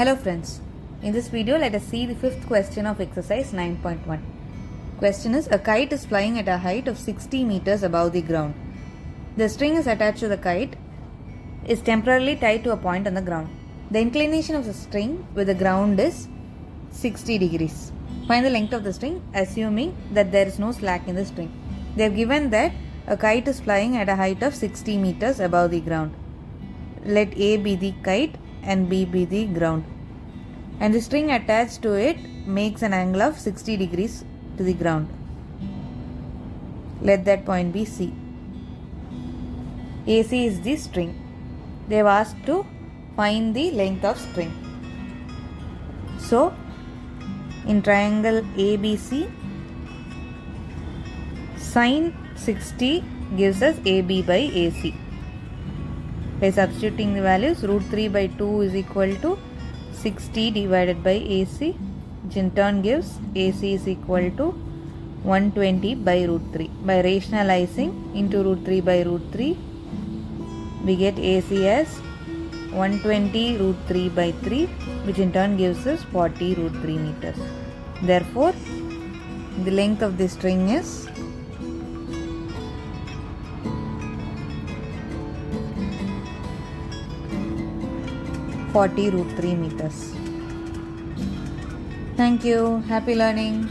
Hello friends, in this video let us see the fifth question of exercise 9.1. Question is, a kite is flying at a height of 60 meters above the ground. The string is attached to the kite is temporarily tied to a point on the ground. The inclination of the string with the ground is 60 degrees. Find the length of the string assuming that there is no slack in the string. They have given that a kite is flying at a height of 60 meters above the ground. Let A be the kite and B be the ground. And the string attached to it makes an angle of 60 degrees to the ground. Let that point be C. AC is the string. They have asked to find the length of string. So, in triangle ABC, sin 60 gives us AB by AC. By substituting the values, root 3 by 2 is equal to 60 divided by AC, which in turn gives AC is equal to 120 by root 3. By rationalizing into root 3 by root 3, we get AC as 120 root 3 by 3, which in turn gives us 40 root 3 meters. Therefore, the length of the string is 40 root 3 meters. Thank you. Happy learning.